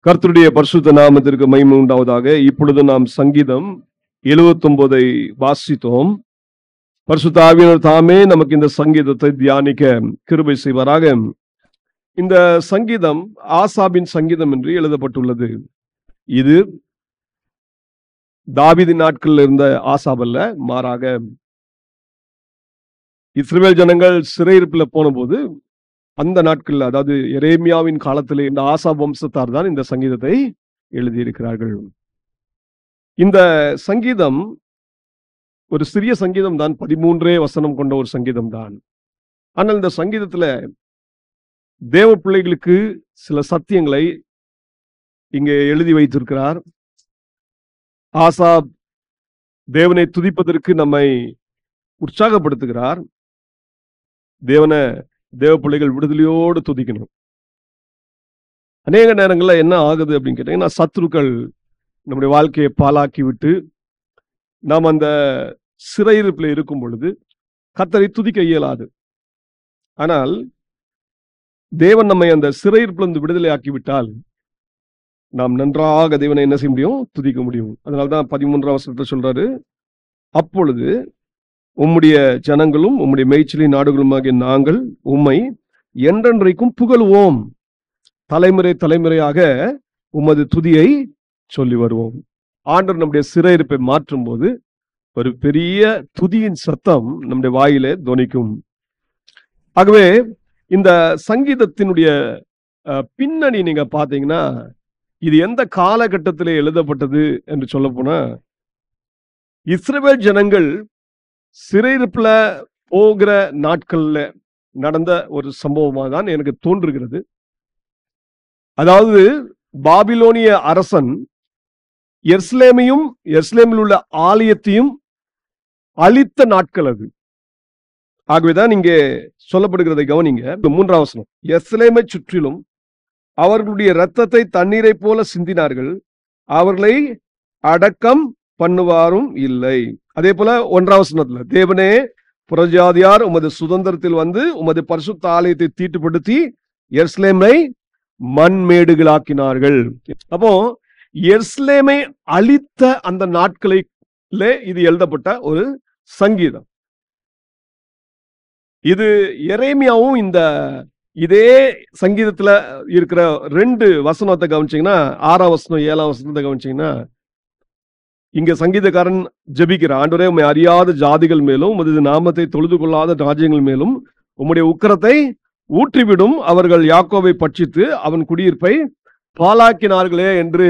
கர்த்தருடைய பரிசுத்த நாமத்திற்கு மகிமை உண்டாவதாக. இப்பொழுது நாம் சங்கீதம் 79 வாசித்தோம். பரிசுத்த ஆவியானவர் தாமே நமக்கு இந்த சங்கீதத்தை தியானிக்க கிருபை செய்வாராக. இந்த சங்கீதம் ஆசாபின் சங்கீதம் என்று எழுதப்பட்டுள்ளது. இது தாவீதின் நாட்களில் இருந்த ஆசாப் அல்ல, மாறாக இஸ்ரவேல் ஜனங்கள் சிறையிருப்பில் போன போது அந்த நாட்களில், அதாவது எரேமியாவின் காலத்திலே இந்த ஆசாப் வம்சத்தார் தான் இந்த சங்கீதத்தை எழுதியிருக்கிறார்கள். இந்த சங்கீதம் ஒரு சிறிய சங்கீதம் தான், 13 வசனம் கொண்ட ஒரு சங்கீதம் தான். ஆனால் இந்த சங்கீதத்துல தேவ பிள்ளைகளுக்கு சில சத்தியங்களை இங்கே எழுதி வைத்திருக்கிறார். ஆசாப் தேவனை துதிப்பதற்கு நம்மை உற்சாகப்படுத்துகிறார். தேவ பிள்ளைகள் விடுதலையோடு துதிக்கணும். அநேக நேரங்களில் என்ன ஆகுது அப்படின்னு கேட்டீங்கன்னா, சத்துருக்கள் நம்முடைய வாழ்க்கையை பாழாக்கி விட்டு நாம் அந்த சிறையிருப்பில் இருக்கும் பொழுது கர்த்தரை துதிக்க இயலாது. ஆனால் தேவன் நம்மை அந்த சிறையிருப்பிலிருந்து விடுதலை ஆக்கிவிட்டால் நாம் நன்றாக தேவனை என்ன செய்ய முடியும்? துதிக்க முடியும். அதனால்தான் 13ஆம் வசனத்தில் சொல்றாரு, அப்பொழுது உம்முடைய ஜனங்களும் உம்முடைய மேய்ச்சலின் நாடுகளுமாகிய நாங்கள் உம்மை என்றென்றைக்கும் புகழுவோம், தலைமுறை தலைமுறையாக உமது துதியை சொல்லி வருவோம். ஆண்டவர் நம்முடைய சிறையிருப்பை மாற்றும் போது ஒரு பெரிய துதியின் சத்தம் நம்முடைய வாயிலே தொனிக்கும். ஆகவே இந்த சங்கீதத்தினுடைய பின்னணி நீங்க பாத்தீங்கன்னா, இது எந்த காலகட்டத்திலே எழுதப்பட்டது என்று சொல்ல போனா, இஸ்ரவேல் ஜனங்கள் சிறையிருப்புல போகிற நாட்கள்ல நடந்த ஒரு சம்பவமாக தான் எனக்கு தோன்றுகிறது. அதாவது பாபிலோனிய அரசன் எருசலேமையும் எருசலேமில் உள்ள ஆலயத்தையும் அழித்த நாட்கள் அது. ஆகவேதான் இங்கே சொல்லப்படுகிறதை கவனிங்க. 3ஆம் வசனம், எருசலேமை சுற்றிலும் அவர்களுடைய இரத்தத்தை தண்ணீரை போல சிந்தினார்கள், அவர்களை அடக்கம் பண்ணுவாரும் இல்லை. அதே போல 1ஆம் வசனத்துல, தேவனே புறஜாதியார் உமது சுதந்திரத்தில் வந்து உமது பரிசுத்த ஆலயத்தை தீட்டுப்படுத்தி எருசலேமை மண்மேடுகளாக்கினார்கள். அப்போ எருசலேமை அழித்த அந்த நாட்களிலே இது எழுதப்பட்ட ஒரு சங்கீதம். இது எரேமியாவும் இதே சங்கீதத்துல இருக்கிற 2 வசனத்தை கவனிச்சீங்கன்னா, 6ஆம் வசனம் 7ஆம் வசனத்தை கவனிச்சீங்கன்னா, இங்க சங்கீதக்காரன் ஜெபிக்கிற, ஆண்டவரே உம்மை அறியாத ஜாதிகள் மேலும் உமது நாமத்தை தொழுது கொள்ளாத ராஜ்யங்கள் மேலும் உம்முடைய உக்கிரத்தை ஊற்றிவிடும், அவர்கள் யாக்கோபை பட்சித்து அவன் குடியிருப்பை பாழாக்கினார்களே என்று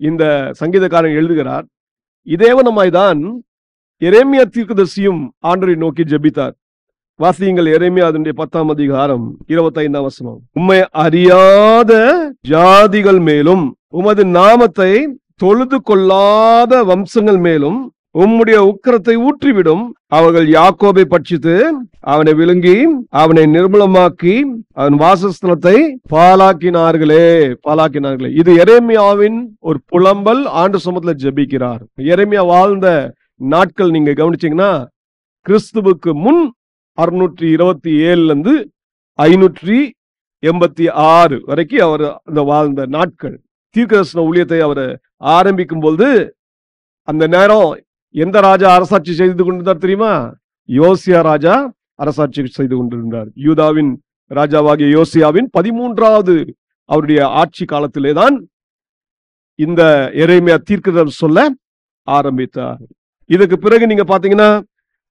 இந்த சங்கீதக்காரன் எழுதுகிறார். இதேவனமாய்தான் எரேமியா தீர்க்கதரிசியும் ஆண்டவரை நோக்கி ஜெபித்தார். வாசியுங்கள், எரேமியா அதனுடைய 10ஆம் அதிகாரம் 25ஆம் வசனம், உம்மை அறியாத ஜாதிகள் மேலும் உமது நாமத்தை தொழுது கொள்ளாத வம்சங்கள் மேலும் உம்முடைய உக்கிரத்தை ஊற்றிவிடும், அவர்கள் யாக்கோபை பட்சித்து அவனை விழுங்கி அவனை நிர்மூலமாக்கி அவன் வாசஸ்தலத்தை பாழாக்கினார்களே. இது எரேமியாவின் ஒரு புலம்பல். ஆண்டு சமூகத்துல ஜெபிக்கிறார். எரேமியா வாழ்ந்த நாட்கள் நீங்க கவனிச்சீங்கன்னா, கிறிஸ்துவுக்கு முன் 627 இருந்து 586 வரைக்கும் அவர் அந்த வாழ்ந்த நாட்கள். தீர்க்கதரிசன ஊழியத்தை அவர் ஆரம்பிக்கும் போது அந்த நேரம் எந்த ராஜா அரசாட்சி செய்து கொண்டிருந்தார் தெரியுமா? யோசியா ராஜா அரசாட்சி செய்து கொண்டிருந்தார். யூதாவின் ராஜாவாகிய யோசியாவின் 13வது அவருடைய ஆட்சி காலத்திலே தான் இந்த எரேமியா தீர்க்கதரிசனம் சொல்ல ஆரம்பித்தார். இதுக்கு பிறகு நீங்க பாத்தீங்கன்னா,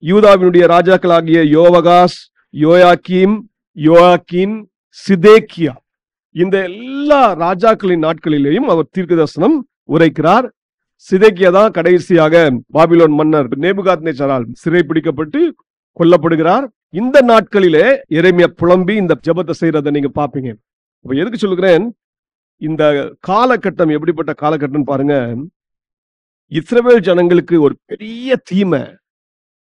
யூதாவினுடைய ராஜாக்களாகிய யோவகாஸ், யோயாக்கீம், யோயாக்கீன், சிதேக்கியா, இந்த எல்லா ராஜாக்களின் நாட்களிலேயும் அவர் தீர்க்கதரிசனம் உரைக்கிறார். சிதேக்கியா தான் கடைசியாக பாபிலோன் மன்னர் நேபுகாத்நேச்சாரால் சிறைப்பிடிக்கப்பட்டு கொல்லப்படுகிறார். இந்த நாட்களிலே எரேமியா புலம்பி இந்த ஜெபத்தை செய்யறதை நீங்க பாப்பீங்க. அப்ப எதுக்கு சொல்லுகிறேன், இந்த காலகட்டம் எப்படிப்பட்ட காலகட்டம் பாருங்க. இஸ்ரவேல் ஜனங்களுக்கு ஒரு பெரிய தீமை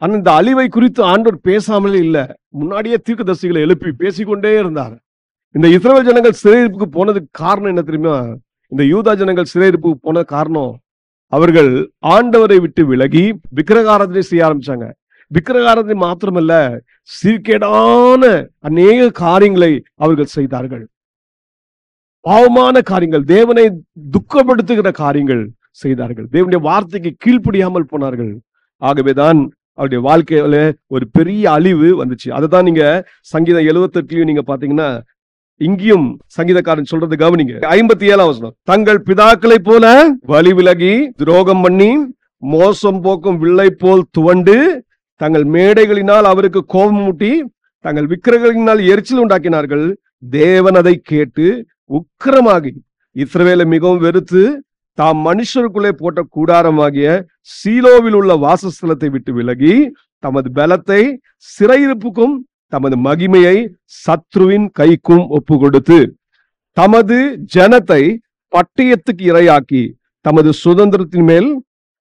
ஆனா இந்த அழிவை குறித்து ஆண்டவர் பேசாமலே இல்ல, முன்னாடியே தீர்க்கதரிசிகளை எழுப்பி பேசிக்கொண்டே இருந்தார். இந்த இஸ்ரவேல் ஜனங்கள் சிறையிருப்புக்கு போனதுக்கு காரணம் என்ன தெரியுமா? இந்த யூதா ஜனங்கள் சிறையிருப்புக்கு போன காரணம், அவர்கள் ஆண்டவரை விட்டு விலகி விக்கிரகாராதனை செய்ய ஆரம்பிச்சாங்க. விக்கிரகாராதனை மாத்திரமல்ல, சீர்கேடான அநேக காரியங்களை அவர்கள் செய்தார்கள். பாவமான காரியங்கள், தேவனை துக்கப்படுத்துகிற காரியங்கள் செய்தார்கள். தேவனுடைய வார்த்தைக்கு கீழ்ப்படியாமல் போனார்கள். ஆகவேதான் அவருடைய வாழ்க்கையில ஒரு பெரிய அழிவு வந்துச்சு. அதுதான் நீங்க சங்கீதம் 78 நீங்க பாத்தீங்கன்னா, இங்கேயும் சங்கீதக்காரன் சொல்றது கவனிங்க. 57ஆம் வசனம், தங்கள் பிதாக்களை போல வழி விலகி துரோகம் பண்ணி மோசம் போக்கும் வில்லை போல் துவண்டு தங்கள் மேடைகளினால் அவருக்கு கோபம் மூட்டி தங்கள் விக்கிரகங்களினால் எரிச்சல் உண்டாக்கினார்கள். தேவன் அதை கேட்டு உக்கிரமாகி இஸ்ரவேலை மிகவும் வெறுத்து தாம் மனுஷருக்குள்ளே போட்ட கூடாரமாகிய சீலோவில் உள்ள வாசஸ்தலத்தை விட்டு விலகி தமது பலத்தை சிறையிருப்புக்கும் தமது மகிமையை சத்ருவின் கைக்கும் ஒப்பு கொடுத்து தமது ஜனத்தை பட்டயத்துக்கு இரையாக்கி தமது சுதந்திரத்தின் மேல்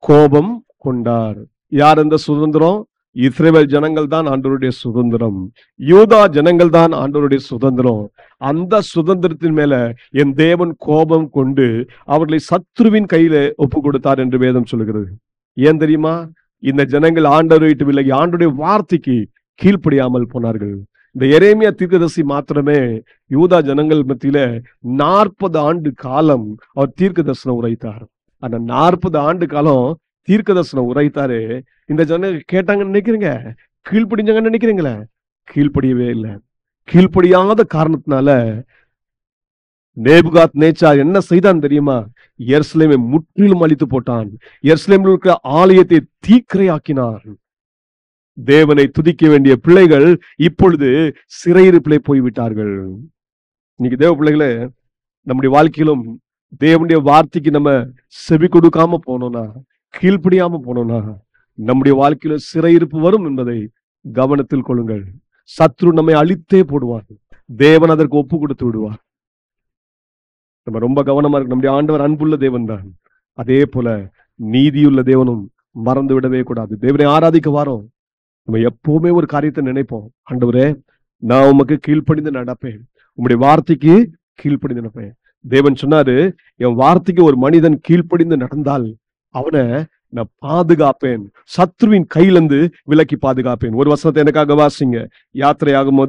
கோபம் கொண்டார். யார் அந்த சுதந்திரம்? இஸ்ரவேல் ஜனங்கள் தான் ஆண்டவருடைய சுதந்திரம். யூதா ஜனங்கள் தான் ஆண்டவருடைய சுதந்திரம். அந்த சுதந்திரத்தின் மேல என் தேவன் கோபம் கொண்டு அவர்களை சத்ருவின் கையில ஒப்பு கொடுத்தார் என்று வேதம் சொல்கிறது. ஏன் தெரியுமா? இந்த ஜனங்கள் ஆண்டவரை விட்டு விலகி ஆண்டவருடைய வார்த்தைக்கு கீழ்ப்படியாமல் போனார்கள். இந்த எரேமியா தீர்க்கதரிசி மாத்திரமே யூதா ஜனங்கள் மத்தியில 40 ஆண்டு காலம் அவர் தீர்க்க தரிசனம் உரைத்தார். அந்த 40 ஆண்டு காலம் தீர்க்க தரிசனம் உரைத்தாரு. இந்த ஜனங்கள் கேட்டாங்கன்னு நினைக்கிறீங்க? கீழ்ப்படிஞ்சாங்கன்னு நினைக்கிறீங்களே? கீழ்ப்படியவே இல்லை. கீழ்ப்படியாத காரணத்தினால நேபுகாத் நேச்சார் என்ன செய்தான் தெரியுமா? எருசலேமை முற்றிலும் அழித்து போட்டான். எருசலேமில் இருக்கிற ஆலயத்தை தீக்கிரையாக்கினார். தேவனை துதிக்க வேண்டிய பிள்ளைகள் இப்பொழுது சிறையிருப்பிலே போய்விட்டார்கள். இன்னைக்கு தேவ பிள்ளைகளே, நம்முடைய வாழ்க்கையிலும் தேவனுடைய வார்த்தைக்கு நம்ம செவி கொடுக்காம போனோம்னா, கீழ்ப்படியாம போனோம்னா, நம்முடைய வாழ்க்கையில சிறையிருப்பு வரும் என்பதை கவனத்தில் கொள்ளுங்கள். சத்ரு நம்மை அழித்தே போடுவார். தேவன் அதற்கு ஒப்பு கொடுத்து விடுவார். நம்ம ரொம்ப கவனமா இருக்கு. நம்முடைய ஆண்டவர் அன்புள்ள தேவன் தான். அதே போல நீதியுள்ள தேவனும் மறந்து விடவே கூடாது. தேவனை ஆராதிக்க வாரோம். நம்ம எப்பவுமே ஒரு காரியத்தை நினைப்போம், ஆண்டவரே நான் உமக்கு கீழ்ப்படிந்து நடப்பேன், உம்முடைய வார்த்தைக்கு கீழ்ப்படிந்து நடப்பேன். தேவன் சொன்னாரு, என் வார்த்தைக்கு ஒரு மனிதன் கீழ்ப்படிந்து நடந்தால் அவனை நான் பாதுகாப்பேன், சத்ருவின் கையிலிருந்து விலக்கி பாதுகாப்பேன். ஒரு வசனத்தை எனக்காக வாசிங்க. யாத்திரையாகும்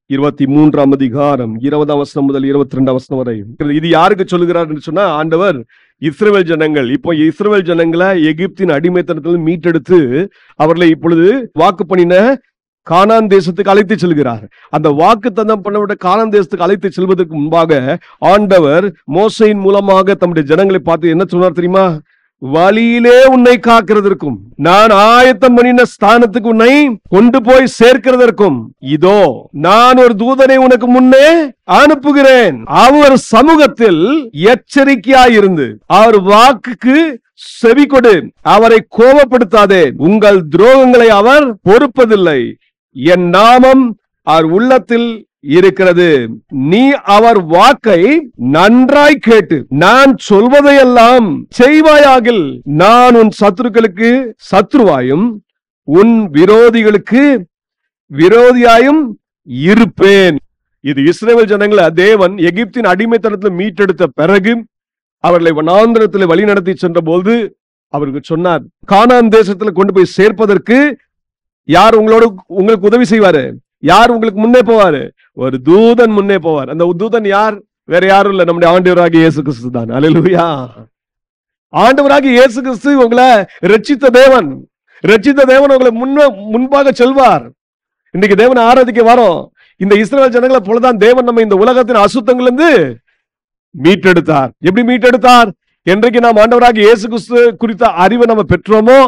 23ஆம் அதிகாரம் 20ஆம் வசனம் முதல் 22ஆம் வசனம் வரை. இது யாருக்கு சொல்லுகிறார் என்று சொன்னா, ஆண்டவர் இஸ்ரவேல் ஜனங்கள், இப்போ இஸ்ரவேல் ஜனங்களை எகிப்தின் அடிமைத்தனத்தில் மீட்டெடுத்து அவர்களை இப்பொழுது வாக்கு பண்ணின கானான் தேசத்துக்கு அழைத்து செல்கிறார். அந்த வாக்கு தத்தம் பண்ணப்பட்ட கானான் தேசத்துக்கு அழைத்து செல்வதற்கு முன்பாக ஆண்டவர் மோசையின் மூலமாக தம்முடைய ஜனங்களை பார்த்து என்ன சொன்னார் தெரியுமா? வழியிலே உன்னை காக்கிறதற்கும் நான் ஆயத்தம் பண்ணின ஸ்தானத்துக்கு உன்னை கொண்டு போய் சேர்க்கிறதற்கும் இதோ நான் ஒரு தூதனை உனக்கு முன்னே அனுப்புகிறேன். அவர் சமூகத்தில் எச்சரிக்கையாயிருந்து அவர் வாக்குக்கு செவி கொடு, அவரை கோபப்படுத்தாதே, உங்கள் துரோகங்களை அவர் பொறுப்பதில்லை, என் நாமம் அவர் உள்ளத்தில் இருக்கிறது, நீ அவர் வாக்கை நன்றாய் கேட்டு நான் சொல்வதையெல்லாம் செய்வாயாகில் நான் உன் சத்துருக்களுக்கு சத்ருவாயும் உன் விரோதிகளுக்கு விரோதியாயும் இருப்பேன். இது இஸ்ரவேல் ஜனங்களை தேவன் எகிப்தின் அடிமைத்தனத்தில் மீட்டெடுத்த பிறகு அவர்களை வனாந்திரத்தில் வழி நடத்தி சென்ற போது அவருக்கு சொன்னார், கானான் தேசத்துல கொண்டு போய் சேர்ப்பதற்கு யார் உங்களுக்கு உதவி செய்வாரு? யார் உங்களுக்கு முன்னே போவாரு? ஒரு தூதன் முன்னே போவார். அந்த தூதன் யார்? வேற யாரும் இல்ல, நம்முடைய ஆண்டவராகிய இயேசு கிறிஸ்து தான். அல்லேலூயா. ஆண்டவராகிய இயேசு கிறிஸ்து உங்களை ரட்சித்த தேவன். ரட்சித்த தேவன் உங்களை முன்பாக செல்வார். இன்னைக்கு தேவனை ஆராதிக்க வரோம். இந்த இஸ்ரவேல் ஜனங்களை போலதான் தேவன் நம்ம இந்த உலகத்தின் அசுத்தங்களிலிருந்து மீட்டெடுத்தார். எப்படி மீட்டெடுத்தார்? என்றைக்கு நாம் ஆண்டவராகிய இயேசு கிறிஸ்து குறித்த அறிவை நம்ம பெற்றோமோ,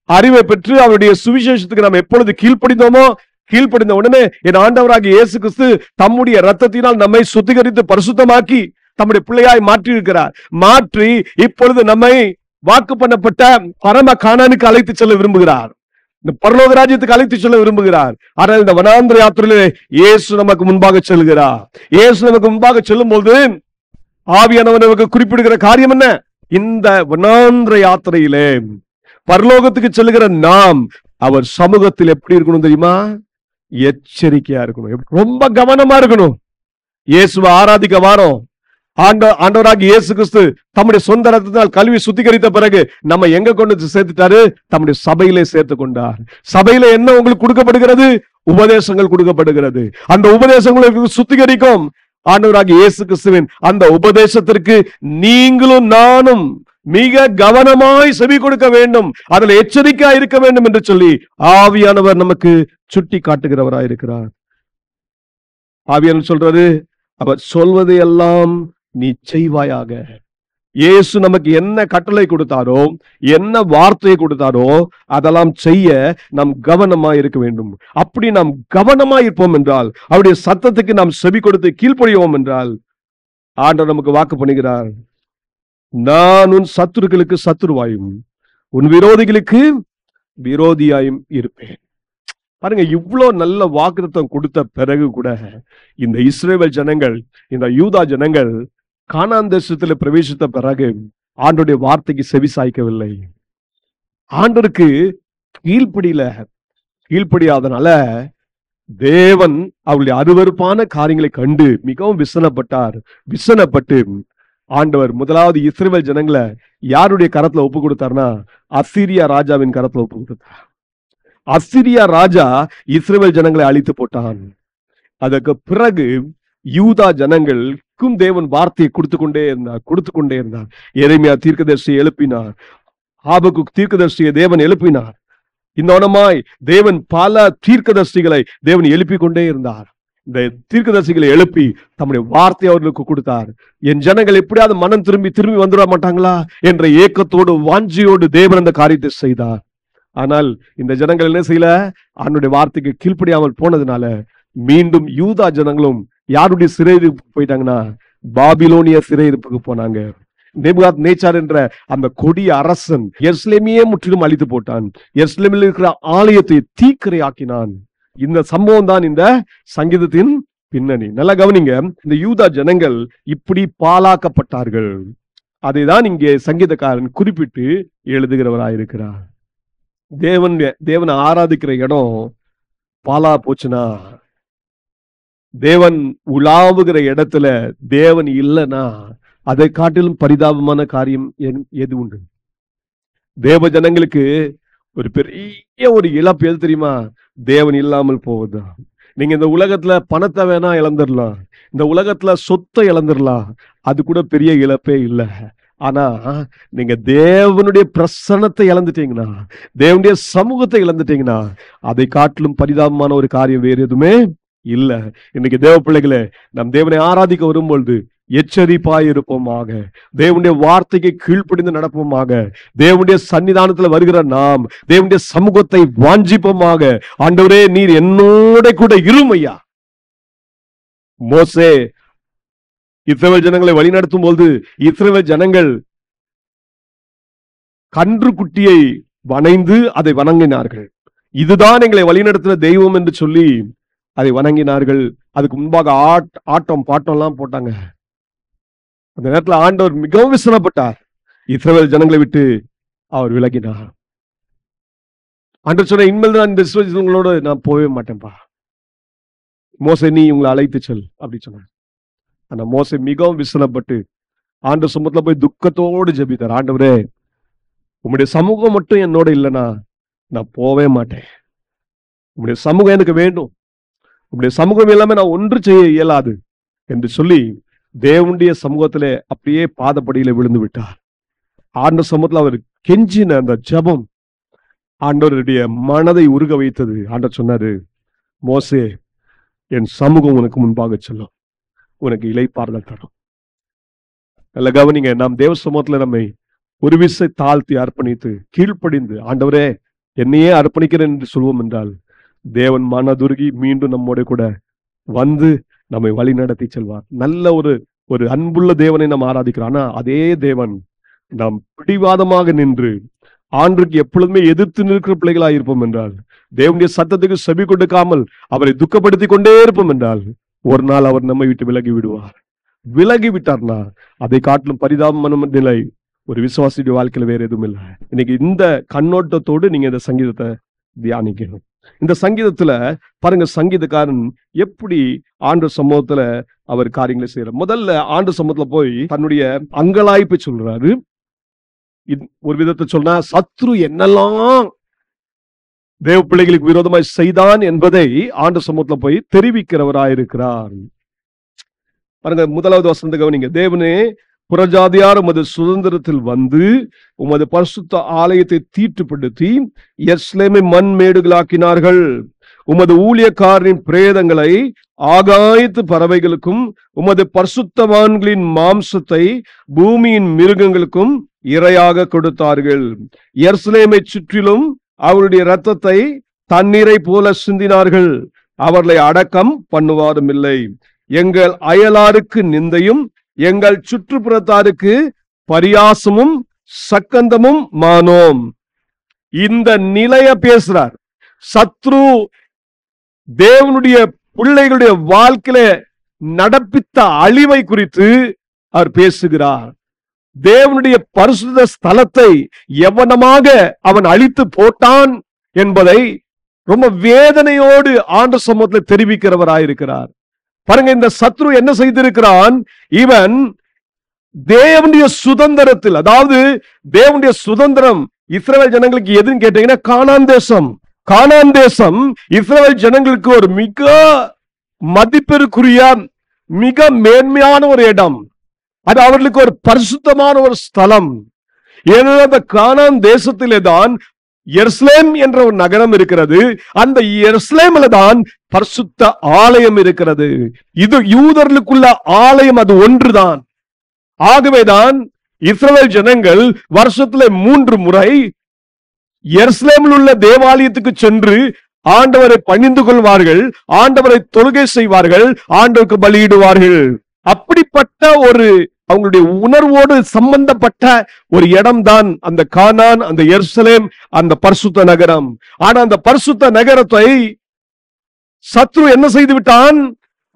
அறிவை பெற்று அவருடைய சுவிசேஷத்துக்கு நாம் எப்பொழுது கீழ்ப்படிந்தோமோ, கீழ்ப்படிந்த உடனே என் ஆண்டவராகிய இயேசு கிறிஸ்து தம்முடைய இரத்தத்தினால் நம்மை சுத்திகரித்து பரிசுத்தமாக்கி தம்முடைய பிள்ளையாய் மாற்றி இருக்கிறார். மாற்றி இப்பொழுது நம்மை வாக்கு பண்ணப்பட்ட பரம கானானுக்கு அழைத்து செல்ல விரும்புகிறார். இந்த பரலோக ராஜ்யத்துக்கு அழைத்து செல்ல விரும்புகிறார். ஆனால் இந்த வனாந்திர யாத்திரையிலே இயேசு நமக்கு முன்பாக செல்கிறார். இயேசு நமக்கு முன்பாக செல்லும் போது ஆவியானவர் நமக்கு குறிப்பிடுகிற காரியம் என்ன? இந்த வனாந்திர யாத்திரையிலே பரலோகத்துக்கு செல்லுகிற நாம் அவர் சமூகத்தில் எப்படி இருக்கணும் தெரியுமா? எச்சரிக்கையா இருக்கணும், ரொம்ப கவனமா இருக்கணும். இயேசுவை ஆராதிக்க வாரோம். ஆண்டவராக இயேசு கிறிஸ்து தம்முடைய சொந்த ரத்தத்தால் கழுவி சுத்திகரித்த பிறகு நம்ம எங்க கொண்டு சேர்த்துட்டாரு? தம்முடைய சபையிலே சேர்த்து கொண்டார். சபையில என்ன உங்களுக்கு கொடுக்கப்படுகிறது? உபதேசங்கள் கொடுக்கப்படுகிறது. அந்த உபதேசங்களுக்கு சுத்திகரிக்கும். ஆண்டவராக இயேசு கிறிஸ்துவின் அந்த உபதேசத்திற்கு நீங்களும் நானும் மிக கவனமாய் செவி கொடுக்க வேண்டும், அதுல எச்சரிக்கையா இருக்க வேண்டும் என்று சொல்லி ஆவியானவர் நமக்கு சுட்டி காட்டுகிறவராய் இருக்கிறார். ஆவியானவர் சொல்றாரு, அவர் சொல்வதையெல்லாம் நீ செய்வாயாக. இயேசு நமக்கு என்ன கட்டளை கொடுத்தாரோ, என்ன வார்த்தையை கொடுத்தாரோ அதெல்லாம் செய்ய நாம் கவனமா இருக்க வேண்டும். அப்படி நாம் கவனமா இருப்போம் என்றால், அவருடைய சத்தத்துக்கு நாம் செவி கொடுத்து கீழ்ப்படியோம் என்றால், ஆண்டவர் நமக்கு வாக்கு பண்ணுகிறார், நான் உன் சத்துருக்களுக்கு சத்துருவாயும் உன் விரோதிகளுக்கு விரோதியாயும் இருப்பேன். பாருங்க, இவ்வளவு நல்ல வாக்குத்தத்தம் கொடுத்த பிறகு கூட இந்த இஸ்ரவேல் ஜனங்கள், இந்த யூதா ஜனங்கள் கானான் தேசத்தில் பிரவேசித்த பிறகு ஆண்டவருடைய வார்த்தைக்கு செவி சாய்க்கவில்லை. ஆண்டவருக்கு கீழ்ப்படியாதனால தேவன் அவருடைய அருவருப்பான காரியங்களை கண்டு மிகவும் விசனப்பட்டு ஆண்டவர் முதலாவது இஸ்ரவேல் ஜனங்களை யாருடைய கரத்துல ஒப்பு கொடுத்தார்னா, அசீரியா ராஜாவின் கரத்துல ஒப்பு கொடுத்தார். அசீரியா ராஜா இஸ்ரவேல் ஜனங்களை அழித்து போட்டான். அதற்கு பிறகு யூதா ஜனங்களுக்கும் தேவன் வார்த்தையை கொடுத்து கொண்டே இருந்தார். எரேமியா தீர்க்கதரிசியை எழுப்பினார், ஆபகுக் தீர்க்கதரிசியை தேவன் எழுப்பினார். இன்னொன்னமாய் தேவன் பல தீர்க்கதரிசிகளை தேவன் எழுப்பி கொண்டே இருந்தார். இந்த தீர்க்கதரிசிகளை எழுப்பி தம்முடைய வார்த்தையை அவர்களுக்கு கொடுத்தார். என் ஜனங்கள் எப்படியாவது மனம் திரும்பி வந்துட மாட்டாங்களா என்ற ஏக்கத்தோடு வாஞ்சியோடு தேவன் அந்த காரியத்தை செய்தார். ஆனால் இந்த ஜனங்கள் என்ன செய்யல? அவனுடைய வார்த்தைக்கு கீழ்ப்படியாமல் போனதுனால மீண்டும் யூதா ஜனங்களும் யாருடைய சிறையிருப்பு போயிட்டாங்கன்னா, பாபிலோனிய சிறையிருப்புக்கு போனாங்க. நேபுகாத் நேச்சார் என்ற அந்த கொடிய அரசன் எருசலேமையே முற்றிலும் அழித்து போட்டான். எருசலேமில் இருக்கிற ஆலயத்தை தீக்கிரை ஆக்கினான். இந்த சம்பவம் தான் இந்த சங்கீதத்தின் பின்னணி. நல்லா கவனிங்க, இந்த யூதா ஜனங்கள் இப்படி பாலாக்கப்பட்டார்கள். அதை தான் இங்கே சங்கீதக்காரன் குறிப்பிட்டு எழுதுகிறவராயிருக்கிறார். தேவனை ஆராதிக்கிற இடம் பாலா போச்சுன்னா, தேவன் உலாவுகிற இடத்துல தேவன் இல்லைன்னா அதை காட்டிலும் பரிதாபமான காரியம் எது உண்டு? தேவ ஜனங்களுக்கு ஒரு பெரிய ஒரு இழப்பு எது தெரியுமா? தேவன் இல்லாமல் போவதுதான். நீங்க இந்த உலகத்துல பணத்தை வேணா இழந்துடலாம், இந்த உலகத்துல சொத்தை இழந்துடலாம், அது கூட பெரிய இழப்பே இல்லை. ஆனா நீங்க தேவனுடைய பிரசன்னத்தை இழந்துட்டீங்கன்னா, தேவனுடைய சமூகத்தை இழந்துட்டீங்கன்னா, அதை காட்டிலும் பரிதாபமான ஒரு காரியம் வேறு எதுவுமே இல்ல. இன்னைக்கு தேவ பிள்ளைகளே, நம் தேவனை ஆராதிக்க வரும்பொழுது எச்சரிப்பாய் இருப்போமாக, தேவனுடைய வார்த்தைக்கு கீழ்ப்படிந்து நடப்போமாக, தேவனுடைய சன்னிதானத்துல வருகிற நாம் தேவனுடைய சமூகத்தை வாஞ்சிப்போமாக. ஆண்டவரே, நீர் என்னோட கூட இருமையா. மோசே இஸ்ரவேல் ஜனங்களை வழிநடத்தும் போது இஸ்ரவேல் ஜனங்கள் கன்று குட்டியை வணைந்து அதை வணங்கினார்கள். இதுதான் எங்களை வழிநடத்துற தெய்வம் என்று சொல்லி அதை வணங்கினார்கள். அதுக்கு முன்பாக ஆட்டம் பாட்டம் எல்லாம் போட்டாங்க. அந்த நேரத்தில் ஆண்டவர் மிகவும் விசனப்பட்டார். இஸ்ரவேல் ஜனங்களை விட்டு அவர் விலகினார். ஆண்டவர் சொன்ன, இனிமேல் நான் இந்த இஸ்ரவேல் ஜனங்களோடு நான் போகவே மாட்டேன்பா, மோசே நீ உங்களை அழைத்து செல் அப்படி சொன்னார். ஆனா மோசே மிகவும் விசனப்பட்டு ஆண்டவர் சமூகத்துல போய் துக்கத்தோடு ஜெபித்தார். ஆண்டவரே, உம்முடைய சமூகம் மட்டும் என்னோட இல்லைன்னா நான் போவே மாட்டேன். உம்முடைய சமூகம் எனக்கு வேண்டும், உம்முடைய சமூகம் எல்லாமே நான் ஒன்று செய்ய இயலாது என்று சொல்லி தேவனுடைய சமூகத்திலே அப்படியே பாதப்படியில விழுந்து விட்டார். ஆண்டவர் சமூகத்துல அவர் கெஞ்சின அந்த ஜெபம் ஆண்டவருடைய மனதை உருக வைத்தது. ஆண்டவர் சொன்னாரு, மோசே, என் சமூகம் உனக்கு முன்பாக செல்லும், உனக்கு இளைப்பாறுதல் தரும். நல்ல கவனிங்க, நாம் தேவ சமூகத்துல நம்மை ஒரு விசை தாழ்த்தி அர்ப்பணித்து கீழ்ப்படிந்து, ஆண்டவரே என்னையே அர்ப்பணிக்கிறேன் என்று சொல்வோம் என்றால், தேவன் மனதுருகி மீண்டும் நம்மோட கூட வந்து நம்மை வழி நடத்தி செல்வார். நல்ல ஒரு அன்புள்ள தேவனை நாம் ஆராதிக்கிறோம். ஆனா அதே தேவன் நாம் பிடிவாதமாக நின்று ஆண்டுக்கு எப்பொழுதுமே எதிர்த்து நிற்கிற பிள்ளைகளாக இருப்போம் என்றால், தேவனுடைய சத்தத்துக்கு செவி கொடுக்காமல் அவரை துக்கப்படுத்தி கொண்டே இருப்போம் என்றால், ஒரு நாள் அவர் நம்மை விட்டு விலகி விடுவார். விலகி விட்டார்னா அதை காட்டிலும் பரிதாபமான நிலை ஒரு விசுவாசியுடைய வாழ்க்கையில வேற எதுவும் இல்லை. இன்னைக்கு இந்த கண்ணோட்டத்தோடு நீங்க இந்த சங்கீதத்தை தியானிக்கணும். இந்த சங்கீதத்துல பாருங்க, சங்கீதக்காரன் எப்படி ஆண்டு சமூகத்துல அவர் காரியங்களை செய்யறார். முதல்ல ஆண்டு சமூகத்துல போய் தன்னுடைய அங்கலாய்ப்பு சொல்றாரு. ஒரு விதத்தை சொன்னா, சத்ரு என்னெல்லாம் தேவ பிள்ளைகளுக்கு விரோதமாய் செய்தான் என்பதை ஆண்டு சமூகத்துல போய் தெரிவிக்கிறவராயிருக்கிறார். பாருங்க, முதலாவது வசனத்தை கவனிங்க. தேவனே, புறஜாதியார் உமது சுதந்திரத்தில் வந்து உமது பரிசுத்த ஆலயத்தை தீட்டுப்படுத்தி எருசலேமை மண்மேடுகளாக்கினார்கள். உமது ஊழியக்காரரின் பிரேதங்களை ஆகாயத்து பறவைகளுக்கும் உமது பரிசுத்தவான்களின் மாம்சத்தை பூமியின் மிருகங்களுக்கும் இரையாக கொடுத்தார்கள். எருசலேமை சுற்றிலும் அவருடைய இரத்தத்தை தண்ணீரை போல சிந்தினார்கள். அவர்களை அடக்கம் பண்ணுவாரும் இல்லை. எங்கள் அயலாருக்கு நிந்தையும் எங்கள் சுற்றுப்புறத்தாருக்கு பரியாசமும் சக்கந்தமும் மானோம். இந்த நிலைய பேசுறார். சத்ரு தேவனுடைய பிள்ளைகளுடைய வாழ்க்கையில நடப்பித்த அழிவை குறித்து அவர் பேசுகிறார். தேவனுடைய பரிசுத்த ஸ்தலத்தை எவனமாக அவன் அழித்து போட்டான் என்பதை ரொம்ப வேதனையோடு ஆண்டு சமூகத்தில் தெரிவிக்கிறவராயிருக்கிறார். பாருங்க, இந்த சத்ரு என்ன செய்திருக்கிறான்? இவன் தேவனுடைய சுதந்திரத்தில், அதாவது தேவனுடைய சுதந்திரம் இஸ்ரவேல் ஜனங்களுக்கு எதுன்னு கேட்டீங்கன்னா கானான் தேசம். கானான் தேசம் இஸ்ரவேல் ஜனங்களுக்கு ஒரு மிக மதிப்பிற்குரிய மிக மேன்மையான ஒரு இடம். அது அவர்களுக்கு ஒரு பரிசுத்தமான ஒரு ஸ்தலம். ஏனென்றால் அந்த கானான் தேசத்திலே தான் எருசலேம் என்ற ஒரு நகரம் இருக்கிறது. அந்த எருசலேமில் தான் பரிசுத்த ஆலயம் இருக்கிறது. இது யூதர்களுக்குள்ள ஆலயம் அது ஒன்றுதான். ஆகவேதான் இஸ்ரவேல் ஜனங்கள் வருஷத்துல 3 முறை எருசலேமில் உள்ள தேவாலயத்துக்கு சென்று ஆண்டவரை பணிந்து கொள்வார்கள், ஆண்டவரை தொழுகை செய்வார்கள், ஆண்டவருக்கு பலியிடுவார்கள். அப்படிப்பட்ட ஒரு அவங்களுடைய உணர்வோடு சம்பந்தப்பட்ட ஒரு இடம் தான் அந்த கானான், அந்த எருசலேம், அந்த பரிசுத்த நகரம். ஆனா அந்த பரிசுத்த நகரத்தை சத்ரு என்ன செய்து விட்டான்?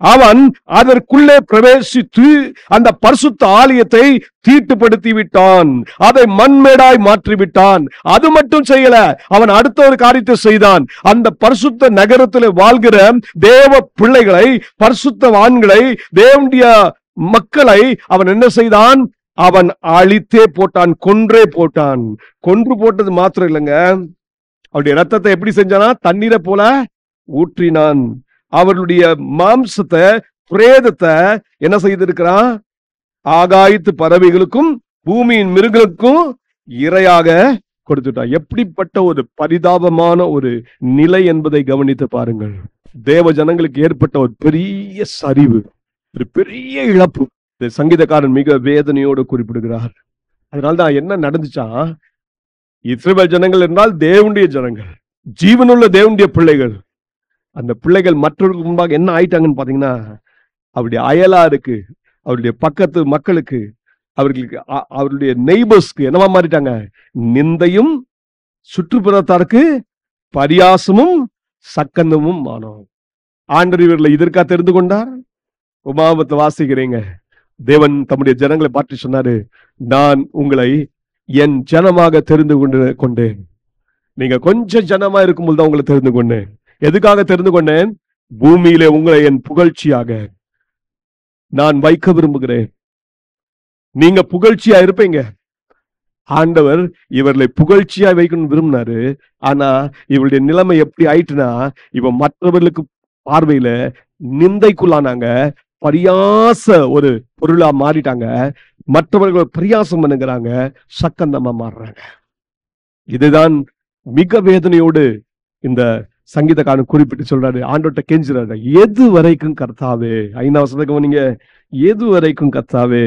அவன் அதற்குள்ளே பிரவேசித்து அந்த பரிசுத்த ஆலயத்தை தீட்டுப்படுத்தி விட்டான். அதை மண்மேடாய் மாற்றிவிட்டான். அது மட்டும் செய்யல, அவன் அடுத்த ஒரு காரியத்தை செய்தான். அந்த பரிசுத்த நகரத்தில் வாழ்கிற தேவ பிள்ளைகளை, பரிசுத்தவான்களை, தேவனுடைய மக்களை அவன் என்ன செய்தான்? அவன் அழித்தே போட்டான், கொன்றே போட்டான். கொன்று போட்டது மாத்திரம் இல்லைங்க, அவருடைய ரத்தத்தை எப்படி செஞ்சானா? தண்ணீரை போல ஊற்றினான். அவர்களுடைய மாம்சத்தை, பிரேதத்தை என்ன செய்திருக்கிறான்? ஆகாயத்து பறவைகளுக்கும் பூமியின் மிருகங்களுக்கும் இரையாக கொடுத்துட்டான். எப்படிப்பட்ட ஒரு பரிதாபமான ஒரு நிலை என்பதை கவனித்து பாருங்கள். தேவ ஜனங்களுக்கு ஏற்பட்ட ஒரு பெரிய சரிவு, ஒரு பெரிய இழப்பு. சங்கீதக்காரன் மிக வேதனையோடு குறிப்பிடுகிறார். அதனால்தான் என்ன நடந்துச்சா, இஸ்ரவேல் ஜனங்கள் என்றால் தேவனுடைய ஜனங்கள், ஜீவனுள்ள தேவனுடைய பிள்ளைகள். அந்த பிள்ளைகள் மற்றவர்களுக்கு முன்பாக என்ன ஆயிட்டாங்கன்னு பாத்தீங்கன்னா, அவருடைய அயலாருக்கு, அவருடைய பக்கத்து மக்களுக்கு, அவர்களுக்கு, அவருடைய நெய்பர்ஸ்க்கு என்னவா மாறிட்டாங்க? நிந்தையும் சுற்றுப்புறத்தாருக்கு பரியாசமும் சக்கந்தமும் ஆனோம். ஆண்டவர் இவர்களை இதற்காக தெரிந்து கொண்டார். உபாகமத்தை வாசிக்கிறீங்க, தேவன் தம்முடைய ஜனங்களை பார்த்து சொன்னாரு, நான் உங்களை என் ஜனமாக தெரிந்து கொண்டேன். நீங்க கொஞ்சம் ஜனமா இருக்கும்போது தான் உங்களை தெரிந்து கொண்டேன். எதுக்காக தெரிந்து கொண்டேன்? பூமியிலே உங்களை என் புகழ்ச்சியாக நான் வைக்க விரும்புகிறேன். நீங்க புகழ்ச்சியா இருப்பீங்க. ஆண்டவர் இவர்களை புகழ்ச்சியா வைக்கணும் விரும்பினாரு. ஆனா இவருடைய நிலைமை எப்படி ஆயிட்டுனா, இவன் மற்றவர்களுக்கு பார்வையில நிந்தைக்குள்ளானாங்க, பரியாச ஒரு பொருளா மாறிட்டாங்க. மற்றவர்கள் பரியாசம் பண்ணுகிறாங்க, சக்கந்தமா மாறுறாங்க. இதுதான் மிக வேதனையோடு இந்த சங்கீதக்காரன் குறிப்பிட்டு சொல்றாரு. ஆண்டவர்கிட்ட கெஞ்சுறாரு, எது வரைக்கும் கர்த்தாவே? 5ஆம் வசனத்துக்கு நீங்க, எது வரைக்கும் கர்த்தாவே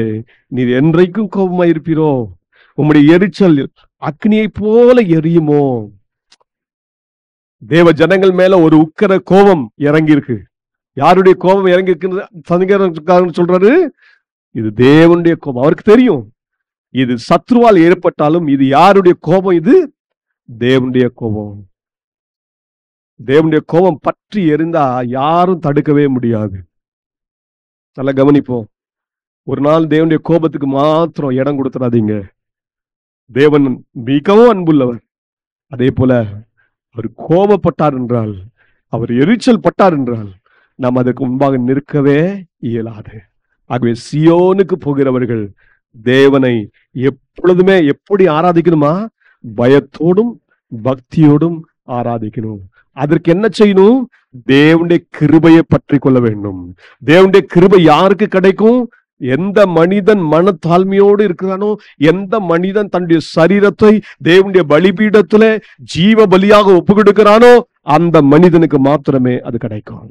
நீர் என்றைக்கும் கோபமா இருப்பீரோ? உம்முடைய எரிச்சல் அக்னியை போல எரியுமோ? தேவ ஜனங்கள் மேல ஒரு உக்கிர கோபம் இறங்கி இருக்கு. யாருடைய கோபம் இறங்கி இருக்குன்னு சங்கீதக்காரன் சொல்றாரு? இது தேவனுடைய கோபம். அவருக்கு தெரியும் இது சத்ருவால் ஏற்பட்டாலும் இது யாருடைய கோபம்? இது தேவனுடைய கோபம். தேவனுடைய கோபம் பற்றி எரிந்தா யாரும் தடுக்கவே முடியாது. நல்லா கவனிப்போம். ஒரு நாள் தேவனுடைய கோபத்துக்கு மாத்திரம் இடம் கொடுத்துடாதீங்க. தேவன் மிகவும் அன்புள்ளவர். அதே போல அவர் கோபப்பட்டார் என்றால், அவர் எரிச்சல் பட்டார் என்றால், நாம் அதற்கு முன்பாக நிற்கவே இயலாது. ஆகவே சியோனுக்கு போகிறவர்கள் தேவனை எப்பொழுதுமே எப்படி ஆராதிக்கணுமா? பயத்தோடும் பக்தியோடும் ஆராதிக்கணும். அதற்கு என்ன செய்யணும்? தேவனுடைய கிருபையை பற்றி கொள்ள வேண்டும். தேவனுடைய கிருபை யாருக்கு கிடைக்கும்? எந்த மனிதன் மனத்தாழ்மையோடு இருக்கிறானோ, எந்த மனிதன் தன்னுடைய சரீரத்தை தேவனுடைய பலிபீடத்துல ஜீவ பலியாக ஒப்பு கொடுக்கிறானோ, அந்த மனிதனுக்கு மாத்திரமே அது கிடைக்கும்.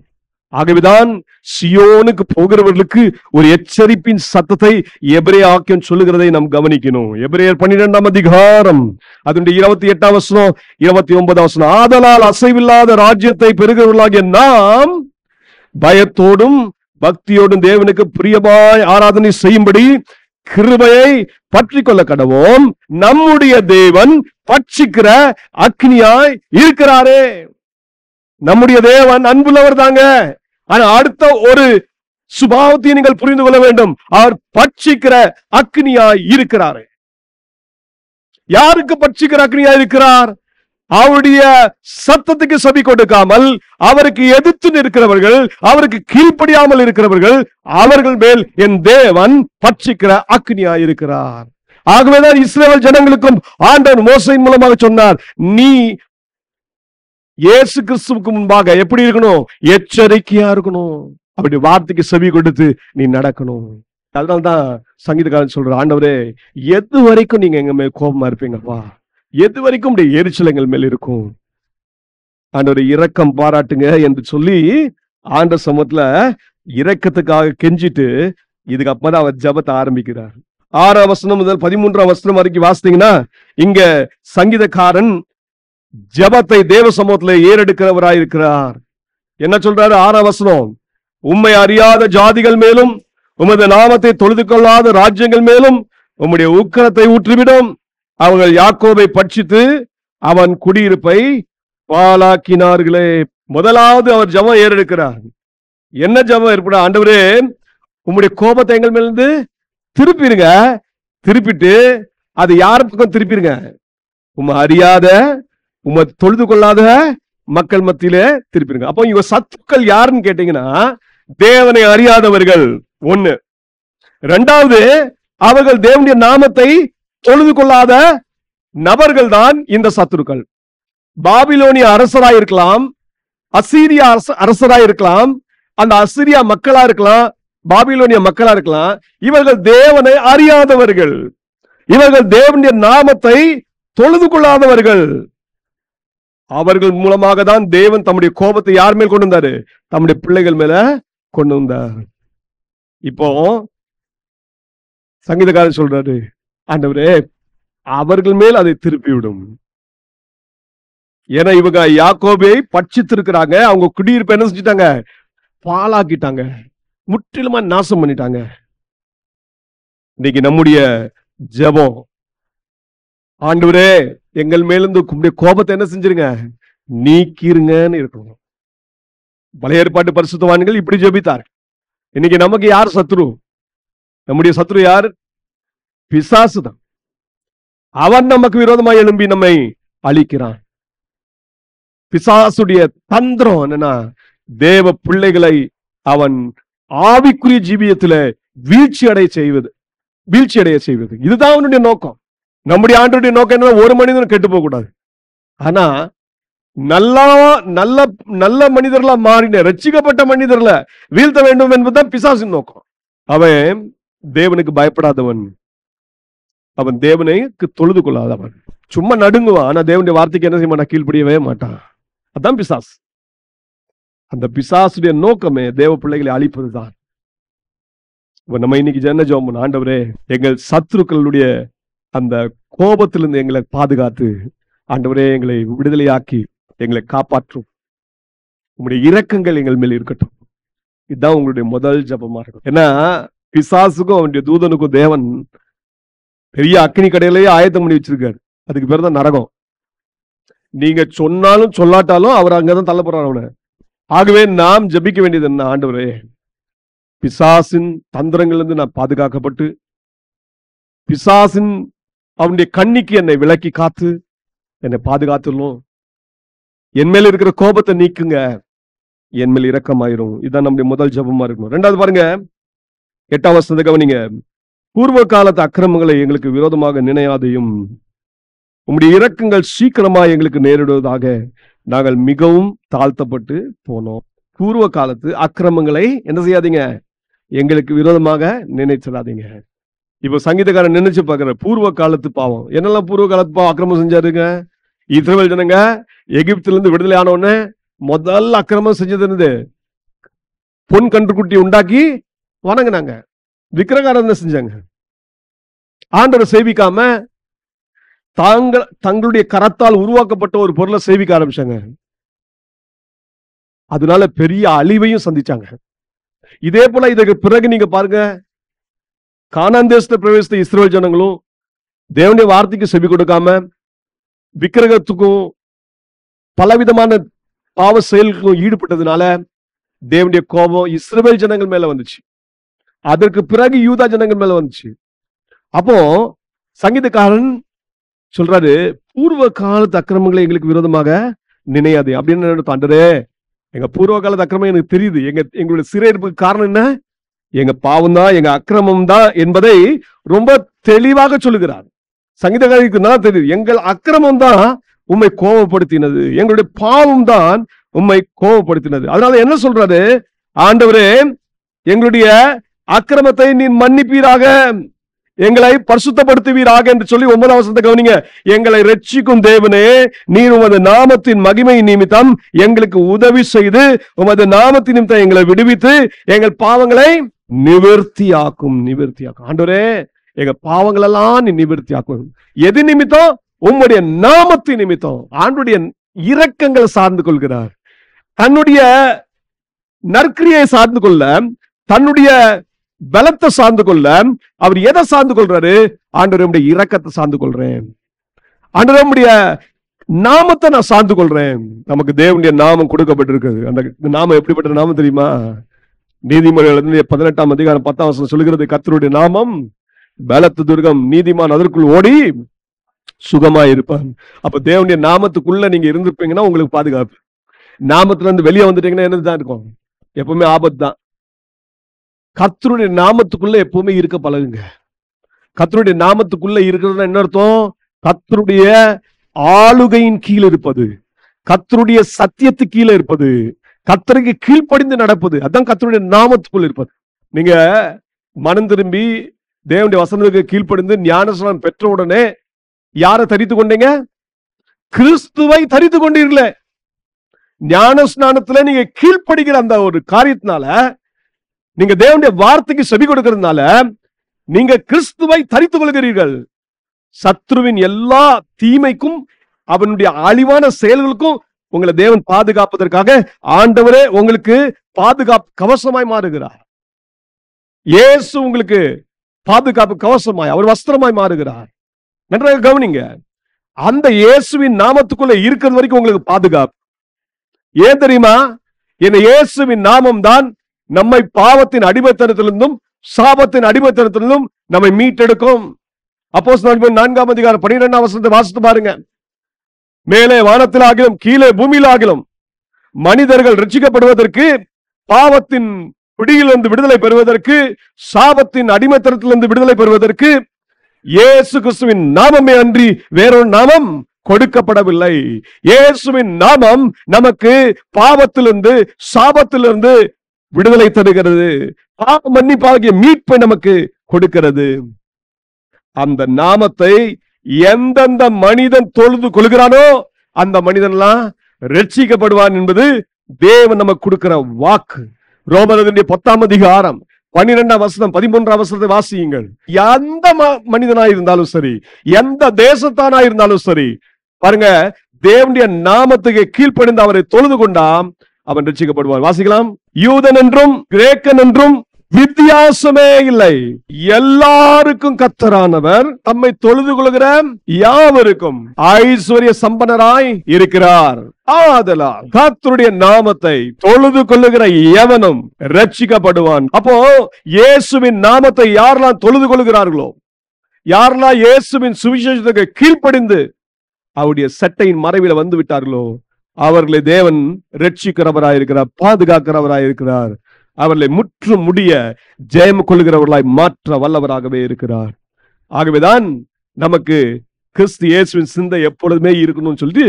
ஆகவேதான் சியோனுக்கு போகிறவர்களுக்கு ஒரு எச்சரிப்பின் சத்தத்தை எபிரேய ஆக்கியம் சொல்லுகிறதை நாம் கவனிக்கணும். எபிரேயர் 12ஆம் அதிகாரம் அதனுடைய 28ஆம் வசனம் 29ஆம் வசனம், ஆதலால் அசைவில்லாத ராஜ்யத்தை பெறுகிறவர்களாகிய நாம் பயத்தோடும் பக்தியோடும் தேவனுக்கு பிரியமாய் ஆராதனை செய்யும்படி கிருபையை பற்றி கொள்ள கடவோம். நம்முடைய தேவன் பட்சிக்கிற அக்னியாய் இருக்கிறாரே. நம்முடைய தேவன் அன்புள்ளவர் தாங்க. ஆனா அடுத்த ஒரு சுபாவத்தை நீங்கள் புரிந்து கொள்ள வேண்டும். அவர் பட்சிக்கிற அக்னியாய் இருக்கிறாரே. யாருக்கு பட்சிக்கிற அக்னியாய் இருக்கிறார்? அவருடைய சத்தத்துக்கு செவி கொடுக்காமல், அவருக்கு எதிர்த்து நிற்கிறவர்கள், அவருக்கு கீழ்ப்படியாமல் இருக்கிறவர்கள், அவர்கள் மேல் என் தேவன் பட்சிக்கிற அக்னியாய் இருக்கிறார். ஆகவேதான் இஸ்ரவேல் ஜனங்களுக்கும் ஆண்டவர் மோசையின் மூலமாக சொன்னார், நீ இயேசு கிறிஸ்துவுக்கு முன்பாக எப்படி இருக்கணும்? எச்சரிக்கையா இருக்கணும். அப்படி வார்த்தைக்கு செவி கொடுத்து நீ நடக்கணும். அதனால்தான் சங்கீதக்காரன் சொல்ற, ஆண்டவரே எது வரைக்கும் நீங்க எங்க மேல் கோபமா இருப்பீங்கப்பா? எது வரைக்கும் எரிச்சல் எங்கள் மேல் இருக்கும்? ஆண்டவரை இரக்கம் பாராட்டுங்க என்று சொல்லி ஆண்ட சமூகத்துல இரக்கத்துக்காக கெஞ்சிட்டு இதுக்கு அப்பதான் அவர் ஜபத்தை ஆரம்பிக்கிறார். 6ஆம் வசனம் முதல் 13ஆம் வசனம் வரைக்கும் வாசித்தீங்கன்னா, இங்க சங்கீதக்காரன் ஜபத்தை தேவ சமூகத்துல ஏறெடுக்கிறவராயிருக்கிறார். என்ன சொல்றாரு? 6ஆம் வசனம், உம்மை அறியாத ஜாதிகள் மேலும் உமது நாமத்தை தொழுது கொள்ளாத ராஜ்யங்கள் மேலும் உம்முடைய உக்கிரத்தை ஊற்றிவிடும். அவர்கள் யாக்கோபை பட்சித்து அவன் குடியிருப்பை பாழாக்கினார்களே. முதலாவது அவர் ஜபம் ஏறெடுக்கிறார். என்ன ஜபம் ஏற்பட? ஆண்டவரே உம்முடைய கோபத்தை எங்கள் மேலிருந்து திருப்பிருங்க. திருப்பிட்டு அது யார் பக்கம் திருப்பிருங்க? உம்மை அறியாத உம்மை தொழுது கொள்ளாத மக்கள் மத்தியிலே திருப்பிருங்க. அப்போ இவங்க சத்துக்கள் யாருன்னு கேட்டீங்கன்னா, தேவனை அறியாதவர்கள் ஒண்ணு. இரண்டாவது, அவர்கள் தேவனுடைய நாமத்தை தொழுது கொள்ளாத நபர்கள் தான் இந்த சத்துருக்கள். பாபிலோனிய அரசராயிருக்கலாம், அசீரியா அரசராயிருக்கலாம், அந்த அசீரியா மக்களா இருக்கலாம், பாபிலோனிய மக்களா இருக்கலாம். இவர்கள் தேவனை அறியாதவர்கள், இவர்கள் தேவனுடைய நாமத்தை தொழுது கொள்ளாதவர்கள். அவர்கள் மூலமாக தான் தேவன் தம்முடைய கோபத்தை யார் மேல் கொண்டு வந்தாரு? தம்முடைய பிள்ளைகள் மேல கொண்டு வந்தார். இப்போ சங்கீதக்காரன் சொல்றாரு, ஆண்டவரே அவர்கள் மேல் அதை திருப்பிவிடும். ஏன்னா இவங்க யாக்கோபை பட்சித்து இருக்கிறாங்க. அவங்க குடியிருப்பை என்ன செஞ்சிட்டாங்க? பாழாக்கிட்டாங்க, முற்றிலுமா நாசம் பண்ணிட்டாங்க. இன்னைக்கு நம்முடைய ஜெபம், ஆண்டவரே எங்கள் மேலிருந்து கோபத்தை என்ன செஞ்சிருங்க? நீக்கிருங்கன்னு இருக்கணும். பழைய ஏற்பாட்டு பரிசுத்தவான்கள் இப்படி ஜெபித்தார். இன்னைக்கு நமக்கு யார் சத்ரு? நம்முடைய சத்ரு யார்? பிசாசு தான். அவன் நமக்கு விரோதமாக எழும்பி நம்மை அழிக்கிறான். பிசாசுடைய தந்திரம் என்னன்னா, தேவ பிள்ளைகளை அவன் ஆவிக்குரிய ஜீவியத்துல வீழ்ச்சி அடைய செய்வது. இதுதான் அவனுடைய நோக்கம். நம்முடைய ஆண்டவருடைய நோக்கம் என்ன? ஒரு மனிதனும் கெட்டு போக கூடாது. ஆனா நல்ல மனிதர்களா மாறின ரட்சிக்கப்பட்ட மனிதர்ல வீழ்த்த வேண்டும் என்பதுதான் பிசாசின் நோக்கம். அவன் தேவனுக்கு பயப்படாதவன், அவன் தேவனுக்கு தொழுது கொள்ளாதவன். சும்மா நடுங்குவான், ஆனா தேவனுடைய வார்த்தைக்கு என்ன செய்ய மாட்டான்? கீழ்ப்படியவே மாட்டான். அதான் பிசாஸ். அந்த பிசாசுடைய நோக்கமே தேவ பிள்ளைகளை அழிப்பதுதான். நம்ம இன்னைக்கு என்ன ஜெபம் பண்ணோம்? ஆண்டவரே எங்கள் சத்துருக்களுடைய அந்த கோபத்திலிருந்து எங்களை பாதுகாத்து, ஆண்டவரே எங்களை விடுதலையாக்கி எங்களை காப்பாற்றும். உங்களுடைய இரக்கங்கள் எங்கள் மேல் இருக்கட்டும். இதுதான் உங்களுடைய முதல் ஜபமா இருக்கும். ஏன்னா பிசாசுக்கும் அவனுடைய தூதனுக்கும் தேவன் பெரிய அக்னி கடையிலேயே ஆயத்தம் பண்ணி வச்சிருக்காரு. அதுக்கு பேர் தான் நரகம். நீங்க சொன்னாலும் சொல்லாட்டாலும் அவர் அங்கதான் தள்ளப்படுறார் அவனை. ஆகவே நாம் ஜபிக்க வேண்டியது என்ன? ஆண்டவரே பிசாசின் தந்திரங்களிலிருந்து நான் பாதுகாக்கப்பட்டு, பிசாசின் அவனுடைய கண்ணிக்கு என்னை விலக்கி காத்து என்னை பாதுகாத்துள்ளோம். என் மேல இருக்கிற கோபத்தை நீக்குங்க, என் மேல் இரக்கமாயிரும். இதுதான் நம்முடைய முதல் ஜெபமா இருக்கணும். ரெண்டாவது பாருங்க, 8ஆம் வசனத்தை கவனிங்க. பூர்வ காலத்து அக்கிரமங்களை எங்களுக்கு விரோதமாக நினையாதையும் உம்முடைய இரக்கங்கள் சீக்கிரமாக எங்களுக்கு நேரிடுவதாக நாங்கள் மிகவும் தாழ்த்தப்பட்டு போனோம். பூர்வ காலத்து அக்கிரமங்களை என்ன செய்யாதீங்க, எங்களுக்கு விரோதமாக நினைச்சிடாதீங்க. இப்ப சங்கீதக்காரன் நினைச்சு பாக்குற பூர்வ காலத்து பாவம் என்னெல்லாம் பூர்வ காலத்து பாவம் அக்கிரமம் செஞ்சாருங்க. இஸ்ரவேல் ஜனங்க எகிப்துல இருந்து விடுதலை ஆன உடனே முதல் அக்கிரமம் செஞ்சது என்னது? பொன் கன்றுக்குட்டி உண்டாக்கி வணங்கினாங்க. விக்கிரகாராதனை செஞ்சாங்க. ஆண்டவரை சேவிக்காம தங்களுடைய கரத்தால் உருவாக்கப்பட்ட ஒரு பொருளை சேவிக்க ஆரம்பிச்சாங்க. அதனால பெரிய அழிவையும் சந்திச்சாங்க. இதே போல இதற்கு பிறகு நீங்க பாருங்க, கானான் தேசத்தை பிரவேசித்த இஸ்ரவேல் ஜனங்களும் தேவனுடைய வார்த்தைக்கு செவி கொடுக்காம விக்கிரகத்துக்கும் பலவிதமான பாவ செயல்களுக்கும் ஈடுபட்டதுனால தேவனுடைய கோபம் இஸ்ரவேல் ஜனங்கள் மேல வந்துச்சு. அதற்கு பிறகு யூதா ஜனங்கள் மேல வந்துச்சு. அப்போ சங்கீதக்காரன் சொல்றாரு, பூர்வ காலத்து அக்கிரமங்களை எங்களுக்கு விரோதமாக நினையாது அப்படின்னு. ஆண்டவரே, எங்க பூர்வ காலத்து அக்கிரமம் எனக்கு தெரியுது, எங்களுடைய சிறையிருப்புக்கு காரணம் என்ன? எங்க பாவம் தான், எங்க அக்கிரமம் தான் என்பதை ரொம்ப தெளிவாக சொல்லுகிறார். சங்கீதக்காரருக்கு நல்லா தெரியுது, எங்கள் அக்கிரமம் தான் உம்மை கோபப்படுத்தினது, எங்களுடைய பாவம் தான் உம்மை கோபப்படுத்தினது. அதனால என்ன சொல்றாரு? ஆண்டவரே, எங்களுடைய அக்கிரமத்தை நீ மன்னிப்பீராக, எங்களை பரிசுத்தப்படுத்துவீராக என்று சொல்லி 9ஆம் வசனத்தை கவனிங்க. எங்களை ரட்சிக்கும் தேவனே, நீர் உமது நாமத்தின் மகிமை நிமித்தம் எங்களுக்கு உதவி செய்து உமது நாமத்தின் நிமித்தம் எங்களை விடுவித்து எங்கள் பாவங்களை நிவர்த்தியாக்கும். ஆண்டவரே, எங்க பாவங்கள் எல்லாம் நீ நிவர்த்தியாக்கும். எது நிமித்தம்? உம்முடைய நாமத்தின் நிமித்தம். ஆண்டுடைய இரக்கங்களை சார்ந்து கொள்கிறார். தன்னுடைய நற்கிரியை சார்ந்து கொள்ள, தன்னுடைய பலத்தை சார்ந்து கொள்ள அவர் எதை சார்ந்து கொள்றாரு? ஆண்டவருடைய இரக்கத்தை சார்ந்து கொள்றேன், ஆண்டவருடைய நாமத்தை நான் சார்ந்து கொள்றேன். நமக்கு தேவனுடைய நாமம் கொடுக்கப்பட்டிருக்கிறது. அந்த நாமம் எப்படிப்பட்ட நாமம் தெரியுமா? நீதிமொழிகள் 18ஆம் அதிகாரம் 10ஆம் வசனம் சொல்லுகிறது, கர்த்தருடைய நாமம் பலத்து துர்கம், நீதிமான் அதற்குள் ஓடி சுகமாய் இருப்பான். அப்ப தேவனுடைய நாமத்துக்குள்ள நீங்க இருந்திருப்பீங்கன்னா உங்களுக்கு பாதுகாப்பு. நாமத்துல இருந்து வெளியே வந்துட்டீங்கன்னா என்னதுதான் இருக்கும்? எப்பவுமே ஆபத்து தான். கர்த்தருடைய நாமத்துக்குள்ள எப்பவுமே இருக்க பழகுங்க. கர்த்தருடைய நாமத்துக்குள்ள இருக்கிறதுனா என்ன அர்த்தம்? கர்த்தருடைய ஆளுகையின் கீழ் இருப்பது, கர்த்தருடைய சத்தியத்து கீழே இருப்பது, கர்த்தருக்கு கீழ்ப்படிந்து நடப்பது. அதான் கர்த்தருடைய நாமத்துக்குள்ள இருப்பது. நீங்க மனம் திரும்பி தேவனுடைய வசனத்துக்கு கீழ்ப்படிந்து ஞானஸ்நானம் பெற்ற உடனே யாரை தரித்து கொண்டீங்க? கிறிஸ்துவை தரித்து கொண்டீர்களே. ஞானஸ்நானத்துல நீங்க கீழ்ப்படுகிற அந்த ஒரு காரியத்தினால, நீங்க தேவனுடைய வார்த்தைக்கு செவி கொடுக்கிறதுனால நீங்க கிறிஸ்துவை தரித்துக் கொள்கிறீர்கள். சத்ருவின் எல்லா தீமைக்கும் அவனுடைய அழிவான செயல்களுக்கும் உங்களை தேவன் பாதுகாப்பதற்காக ஆண்டவரே உங்களுக்கு பாதுகாப்பு கவசமாய் மாறுகிறார். இயேசு உங்களுக்கு பாதுகாப்பு கவசமாய், அவர் வஸ்திரமாய் மாறுகிறார். நன்றாக கவனிங்க. அந்த இயேசுவின் நாமத்துக்குள்ள இருக்கிறது வரைக்கும் உங்களுக்கு பாதுகாப்பு. ஏன் தெரியுமா? இந்த இயேசுவின் நாமம் தான் நம்மை பாவத்தின் அடிமைத்தனத்திலிருந்தும் சாபத்தின் அடிமைத்தனத்திலிருந்தும் நம்மை மீட்டெடுக்கும். அப்போஸ்தலர் 4ஆம் அதிகாரம் 12ஆம் வசனத்தை வாசித்து பாருங்க. மேலே வானத்தில் ஆகிலும் கீழே பூமியில் ஆகிலும் மனிதர்கள் ரட்சிக்கப்படுவதற்கு, பாவத்தின் பிடியிலிருந்து விடுதலை பெறுவதற்கு, சாபத்தின் அடிமைத்தனத்திலிருந்து விடுதலை பெறுவதற்கு இயேசு கிறிஸ்துவின் நாமமே அன்றி வேறொரு நாமம் கொடுக்கப்படவில்லை. இயேசுவின் நாமம் நமக்கு பாவத்திலிருந்து சாபத்திலிருந்து விடுதலை தருகிறது, பாவ மன்னிப்பாகிய மீட்பை நமக்கு கொடுக்கிறது. அந்த நாமத்தை எந்தெந்த மனிதன் தொழுது கொள்கிறானோ அந்த மனிதன்லாம் ரட்சிக்கப்படுவான் என்பது தேவன் நமக்கு கொடுக்கிற வாக்கு. ரோமர் 10ஆம் அதிகாரம் 12ஆம் வசனம் 13ஆம் வசனத்தை வாசியுங்கள். எந்த மனிதனாயிருந்தாலும் சரி, எந்த தேசத்தானாயிருந்தாலும் சரி, பாருங்க, தேவனுடைய நாமத்துக்கு கீழ்ப்படிந்து அவரை தொழுது கொண்டாம் அவன் ரட்சிக்கப்படுவான். வாசிக்கலாம். யூதன் என்றும் கிரேக்கன் என்றும் வித்தியாசமே இல்லை, எல்லாருக்கும் கர்த்தரானவர் தம்மை தொழுது கொள்கிற யாவருக்கும் ஐஸ்வர்ய சம்பனராய் இருக்கிறார். ஆதலால் கர்த்தருடைய நாமத்தை தொழுது கொள்ளுகிற எவனும் ரட்சிக்கப்படுவான். அப்போ இயேசுவின் நாமத்தை யாரெல்லாம் தொழுது கொள்கிறார்களோ, யாரெல்லாம் இயேசுவின் சுவிசேஷத்துக்கு கீழ்ப்படிந்து அவருடைய சட்டையின் மறைவில வந்து விட்டார்களோ, அவர்களை தேவன் ரட்சிக்கிறவராயிருக்கிறார், பாதுகாக்கிறவராயிருக்கிறார். அவர்களை முற்றும் முடிய ஜெயம் கொள்கிறவர்களாய் மாற்ற வல்லவராகவே இருக்கிறார். ஆகவேதான் நமக்கு கிறிஸ்து இயேசுவின் சிந்தை எப்பொழுதுமே இருக்கணும்னு சொல்லிட்டு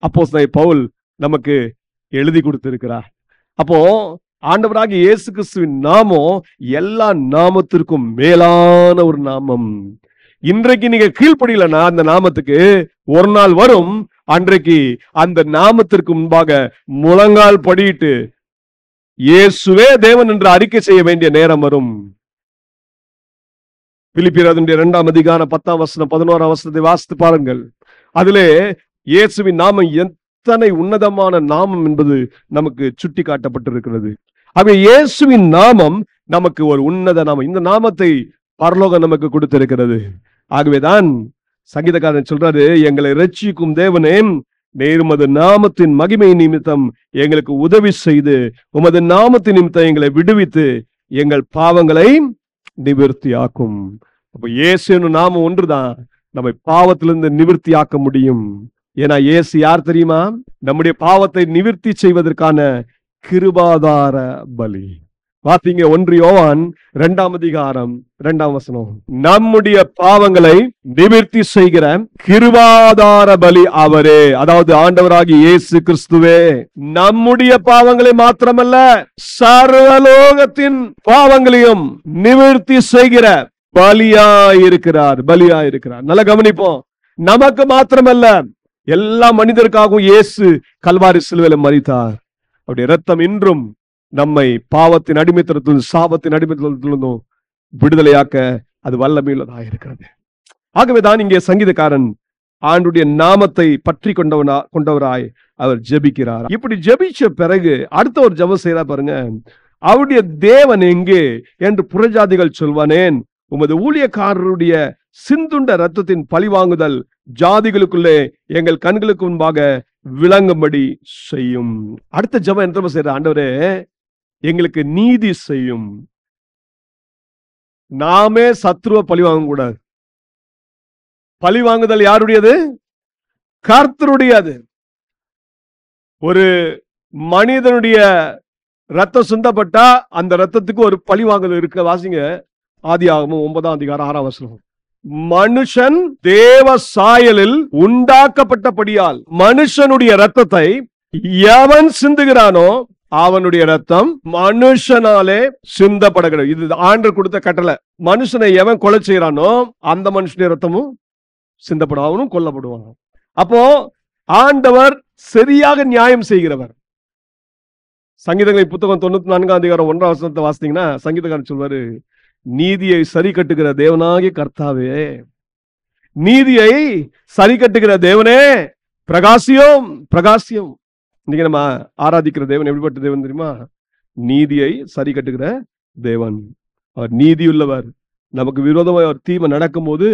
அப்போஸ்தலன் பவுல் நமக்கு எழுதி கொடுத்திருக்கிறார். அப்போ ஆண்டவராகிய இயேசு கிறிஸ்துவின் நாமம் எல்லா நாமத்திற்கும் மேலான ஒரு நாமம். இன்றைக்கு நீங்க கீழ்ப்படியலன்னா அந்த நாமத்துக்கு ஒரு நாள் வரும், அன்றைக்கு அந்த நாமத்திற்கு முன்பாக முழங்கால் படியிட்டு இயேசுவே தேவன் என்று அறிக்கை செய்ய வேண்டிய நேரம் வரும். பிலிப்பியர் 2ஆம் அதிகாரம் 10ஆம் வசனம் 11ஆம் வசனத்தை வாசித்து பாருங்கள். அதிலே இயேசுவின் நாமம் எத்தனை உன்னதமான நாமம் என்பது நமக்கு சுட்டி காட்டப்பட்டிருக்கிறது. ஆகவே இயேசுவின் நாமம் நமக்கு ஒரு உன்னத நாமம். இந்த நாமத்தை பரலோகம் நமக்கு கொடுத்திருக்கிறது. ஆகவேதான் சங்கீதக்காரன் சொல்றாரு, எங்களை ரட்சிக்கும் தேவனே, நீர் உமது நாமத்தின் மகிமை நிமித்தம் எங்களுக்கு உதவி செய்து உமது நாமத்தின் நிமித்தம் எங்களை விடுவித்து எங்கள் பாவங்களை நிவர்த்தி ஆக்கும். அப்ப இயேசு நாமம் ஒன்றுதான் நம்மை பாவத்திலிருந்து நிவர்த்தி ஆக்க முடியும். ஏன்னா இயேசு யார் தெரியுமா? நம்முடைய பாவத்தை நிவர்த்தி செய்வதற்கான கிருபாதார பலி. பாத்தீங்க 1 யோவான் 2ஆம் அதிகாரம் 2ஆம் வசனம், நம்முடைய பாவங்களை நிவர்த்தி செய்கிற கிருபாதார பலி அவரே. அதாவது ஆண்டவராகிய இயேசு கிறிஸ்துவே நம்முடைய பாவங்களை மாத்திரமல்ல, சர்வலோகத்தின் பாவங்களையும் நிவர்த்தி செய்கிற பலியாயிருக்கிறார். நல்லா கவனிப்போம். நமக்கு மாத்திரமல்ல, எல்லா மனிதருக்காகவும் இயேசு கல்வாரி சிலுவையில மரித்தார். அவருடைய இரத்தம் இன்றும் நம்மை பாவத்தின் அடிமைத்தனத்திலிருந்து சாபத்தின் அடிமைத்தனத்திலிருந்தும் விடுதலையாக்க அது வல்லமையுள்ளதாக இருக்கிறது. ஆகவேதான் இங்கே சங்கீதக்காரன் ஆண்டுடைய நாமத்தை பற்றி கொண்டவராய் அவர் ஜெபிக்கிறார். இப்படி ஜெபிச்ச பிறகு அடுத்த ஒரு ஜெபம் செய்யறா பாருங்க. அவருடைய தேவன் எங்கே என்று புறஜாதிகள் சொல்வானேன், உமது ஊழியக்காரருடைய சிந்துண்ட ரத்தத்தின் பழிவாங்குதல் ஜாதிகளுக்குள்ளே எங்கள் கண்களுக்கு முன்பாக விளங்கும்படி செய்யும். அடுத்த ஜெபம் என்ன செய்யற? ஆண்டவரே, எங்களுக்கு நீதி செய்யும். நாமே சத்ருவ பழி வாங்க கூடாது. பழி வாங்குதல் யாருடையது? கர்த்தருடையது. ஒரு மனிதனுடைய ரத்தம் சிந்தப்பட்டா அந்த ரத்தத்துக்கு ஒரு பழி வாங்குதல் இருக்க. வாசிங்க ஆதியாகமம் 9ஆம் அதிகாரம் 6ஆம் வசனம். மனுஷன் தேவ சாயலில் உண்டாக்கப்பட்டபடியால் மனுஷனுடைய ரத்தத்தை எவன் சிந்துகிறானோ அவனுடைய ரத்தம் மனுஷனாலே சிந்தப்படுகிறது. இது ஆண்டவர் கொடுத்த கட்டளை. மனுஷனை எவன் கொலை செய்யறானோ அந்த மனுஷனுடைய ரத்தமும் சிந்தப்படும், அவனும் கொல்லப்படுவான். அப்போ ஆண்டவர் சரியாக நியாயம் செய்கிறவர். சங்கீதங்களின் புத்தகம் 94ஆம் அதிகாரம் 1ஆம் வசனத்தை வாசித்தீங்கன்னா சங்கீதக்காரன் சொல்வாரு, நீதியை சரி கட்டுகிற தேவனாகிய கர்த்தாவே, நீதியை சரி கட்டுகிற தேவனே பிரகாசியம் பிரகாசியம். இன்னைக்கு நம்ம ஆராதிக்கிற தேவன் எப்படிப்பட்ட தேவன் தெரியுமா? நீதியை சரி கட்டுகிற தேவன். அவர் நீதியுள்ளவர். நமக்கு விரோதமாக அவர் தீமை நடக்கும் போது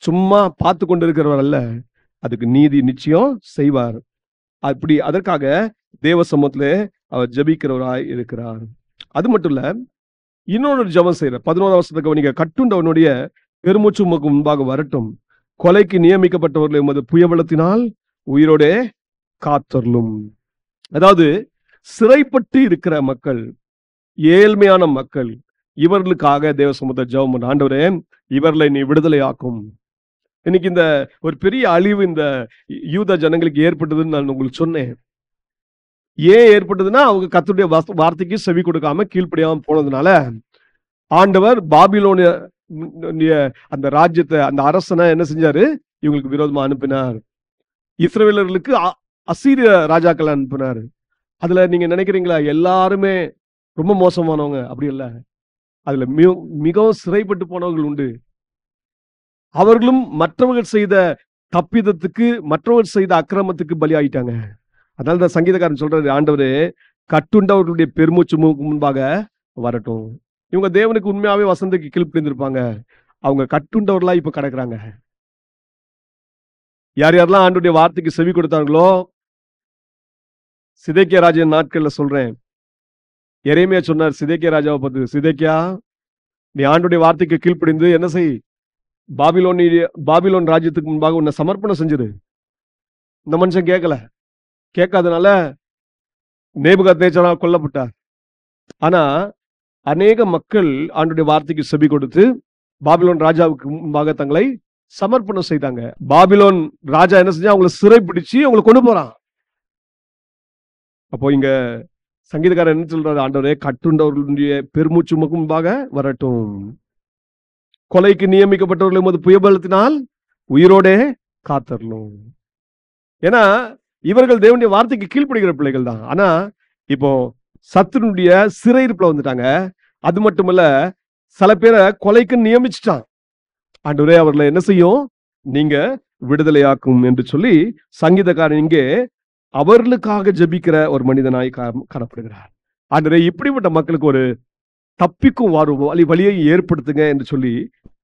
சும்மா பார்த்து கொண்டிருக்கிறவர் அல்ல, அதுக்கு நீதி நிச்சயம் செய்வார். அப்படி அதற்காக தேவ சமூகத்திலே அவர் ஜெபிக்கிறவராய் இருக்கிறார். அது மட்டும் இல்ல, இன்னொரு ஜெபம் செய்யற 11ஆம் வசனத்தை கவனிங்க. கட்டுண்டவனுடைய பெருமூச்சு உமக்கு முன்பாக வரட்டும், கொலைக்கு நியமிக்கப்பட்டவர்களை உமது புயபலத்தினால் உயிரோட காத்தருளும். அதாவது சிறைப்பட்டு இருக்கிற மக்கள், ஏழ்மையான மக்கள், இவர்களுக்காக தேவ சமூகத்தை ஜெபம் பண்ண. ஆண்டவரே, இவர்களை நீ விடுதலை ஆக்கும். இன்னைக்கு இந்த ஒரு பெரிய அழிவு இந்த யூத ஜனங்களுக்கு ஏற்பட்டதுன்னு நான் உங்களுக்கு சொன்னேன். ஏன் ஏற்பட்டதுன்னா, அவங்க கர்த்தருடைய வார்த்தைக்கு செவி கொடுக்காம கீழ்ப்படியாம போனதுனால ஆண்டவர் பாபிலோனிய அந்த ராஜ்யத்தை, அந்த அரசனை என்ன செஞ்சாரு? இவங்களுக்கு விரோதமா அனுப்பினார். இஸ்ரவேலர்களுக்கு அசீரிய ராஜாக்கள் அனுப்பினார். அதுல நீங்க நினைக்கிறீங்களா எல்லாருமே ரொம்ப மோசமானவங்க? அப்படி இல்ல. அதுல மிகவும் சிறைப்பட்டு போனவர்கள் உண்டு. அவர்களும் மற்றவர்கள் செய்த தப்பிதத்துக்கு, மற்றவர்கள் செய்த அக்கிரமத்துக்கு பலியாயிட்டாங்க. அதனால தான் சங்கீதக்காரன் சொல்றாரு, ஆண்டவரே, கட்டுண்டவர்களுடைய பெருமூச்சு முன்பாக வரட்டும். இவங்க தேவனுக்கு உண்மையாவே வசந்தக்கு கீழ்ப்படிந்திருப்பாங்க. அவங்க கட்டுண்டவர்களா இப்ப கிடக்குறாங்க. யார் யாரெல்லாம் ஆண்டவருடைய வார்த்தைக்கு செவி கொடுத்தார்களோ, சிதேக்கியா ராஜன் நாட்கள்ல சொல்றேன், எரேமியா சொன்னார் சிதேக்கியா ராஜாவை பார்த்து, சிதேக்கியா, நீ ஆண்டவருடைய வார்த்தைக்கு கீழ்ப்படிந்து என்ன செய்? பாபிலோன் ராஜ்யத்துக்கு முன்பாக உன்னை சமர்ப்பணம் செஞ்சிரு. இந்த மனுஷன் கேட்கல. கேட்காதனால நேபுகாத்நேச்சாரால் கொல்லப்பட்டார். ஆனா அநேக மக்கள் ஆண்டவருடைய வார்த்தைக்கு செவி கொடுத்து பாபிலோன் ராஜாவுக்கு முன்பாக தங்களை சமர்ப்பணம் செய்தாங்க. பாபிலோன் ராஜா என்ன செஞ்சா, அவங்களை சிறை பிடிச்சு அவங்களை கொண்டு போறான். அப்போ இங்க சங்கீதக்காரர் என்ன சொல்றாரு, ஆண்டவரே கட்டுண்டவர்களுடைய பெருமூச்சு முன்பாக வரட்டும், கொலைக்கு நியமிக்கப்பட்டவர்களை உமது புயபலத்தினால் உயிரோடே காத்தரணும். ஏன்னா இவர்கள் தேவனுடைய வார்த்தைக்கு கீழ்ப்படுகிற பிள்ளைகள் தான். ஆனா இப்போ சத்துருடைய சிறையிருப்புல வந்துட்டாங்க. அது மட்டுமல்ல, சில பேரை கொலைக்கு நியமிச்சுட்டான். ஆண்டவரே அவர்களை என்ன செய்யும், நீங்க விடுதலையாக்கும் என்று சொல்லி சங்கீதக்காரன் இங்கே அவர்களுக்காக ஜெபிக்கிற ஒரு மனிதனாய் காணப்படுகிறார். ஆண்டவரே இப்படிப்பட்ட மக்களுக்கு ஒரு தப்பிக்கும் வழியை ஏற்படுத்துங்க என்று சொல்லி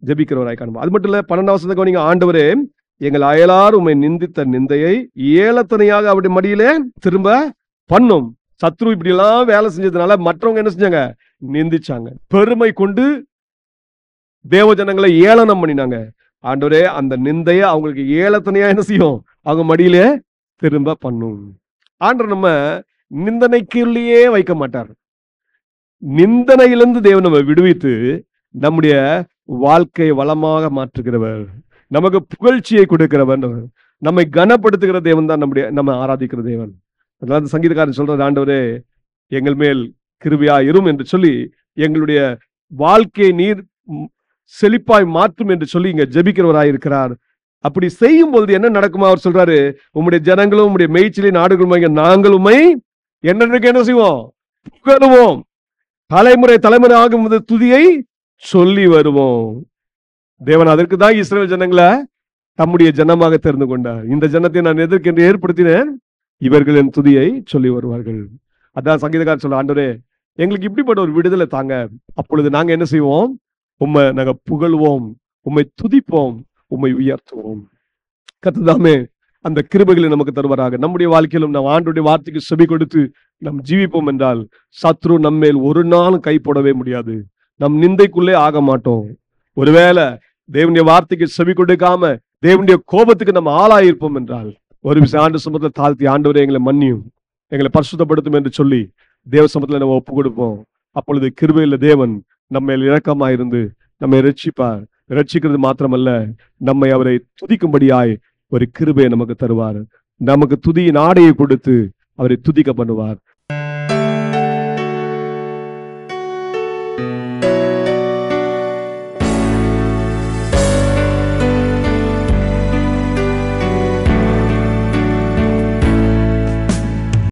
ஜெபிக்கிறவராய் காணும். அது மட்டும் இல்ல, 12ஆம் வசனத்தை கவனிங்க. ஆண்டவரே எங்கள் அயலார் உம்மை நிந்தித்த நிந்தையை ஏலத்தனையாக அவருடைய மடியிலே திரும்ப பண்ணும். சத்ரு இப்படி எல்லாம் வேலை செஞ்சதுனால மற்றவங்க என்ன செஞ்சாங்க, நிந்திச்சாங்க. பெருமை கொண்டு தேவ ஜனங்களை ஏளனம் பண்ணினாங்க. ஆண்டவரே அந்த நிந்தைய அவங்களுக்கு ஏலத்தனையா என்ன செய்யும், அவங்க மடியிலே திரும்ப பண்ணும். ஆண்டவர் நம்ம நிந்தனைக்குள்ளேயே வைக்க மாட்டார். நிந்தனையிலிருந்து தேவன் நம்ம விடுவித்து நம்முடைய வாழ்க்கையை வளமாக மாற்றுகிறவர், நமக்கு புகழ்ச்சியை கொடுக்கிறவர், நம்மை கனப்படுத்துகிற தேவன் தான் நம்ம ஆராதிக்கிற தேவன். அதனால சங்கீதக்காரன் சொல்றது, ஆண்டவரே எங்கள் மேல் கிருபையா இரும் என்று சொல்லி எங்களுடைய வாழ்க்கையை நீர் செழிப்பாய் மாற்றும் என்று சொல்லி இங்க ஜெபிக்கிறவராய் இருக்கிறார். அப்படி செய்யும் பொழுது என்ன நடக்குமா, அவர் சொல்றாரு, உம்முடைய ஜனங்களும் உம்முடைய மேய்ச்சலை நாடுகளும் நாங்களும் என்னென்றைக்கு என்ன செய்வோம், புகழுவோம், தலைமுறை தலைமுறை ஆகும் துதியை சொல்லி வருவோம். தேவன் அதற்கு தான் இஸ்ரவேல் ஜனங்களை தம்முடைய ஜனமாக தெரிந்து கொண்டார். இந்த ஜனத்தை நான் எதற்கென்று ஏற்படுத்தினேன், இவர்கள் என் துதியை சொல்லி வருவார்கள். அதான் சங்கீதக்காரர் சொல்ல, ஆண்டவரே எங்களுக்கு இப்படிப்பட்ட ஒரு விடுதலை தாங்க, அப்பொழுது நாங்க என்ன செய்வோம், உம்மை நாங்க புகழ்வோம், உம்மை துதிப்போம், உம்மை உயர்த்துவோம். கர்த்தர் அந்த கிருபைகளை நமக்கு தருவாராக. நம்முடைய வாழ்க்கையிலும் நாம் ஆண்டவருடைய வார்த்தைக்கு செவி கொடுத்து நாம் ஜீவிப்போம் என்றால் சத்ரு நம்மேல் ஒரு நாளும் கை போடவே முடியாது. நம் நிந்தைக்குள்ளே ஆக மாட்டோம். ஒருவேளை தேவனுடைய வார்த்தைக்கு செவி கொடுக்காம தேவனுடைய கோபத்துக்கு நம்ம ஆளாயிருப்போம் என்றால் ஒரு விஷயம் ஆண்டு சமூகத்தில் தாழ்த்தி, ஆண்டவரே எங்களை மன்னியும், எங்களை பரிசுத்தப்படுத்தும் என்று சொல்லி தேவ சமூகத்தில் நம்ம ஒப்பு கொடுப்போம். அப்பொழுது கிருபையில் தேவன் நம்ம இரக்கமாயிருந்து நம்மை ரட்சிப்பார். ரட்சிக்கிறது மாத்திரமல்ல, நம்மை அவரை துதிக்கும்படியாய் ஒரு கிருபையை நமக்கு தருவார். நமக்கு துதியின் ஆடையை கொடுத்து அவரை துதிக்க பண்ணுவார்.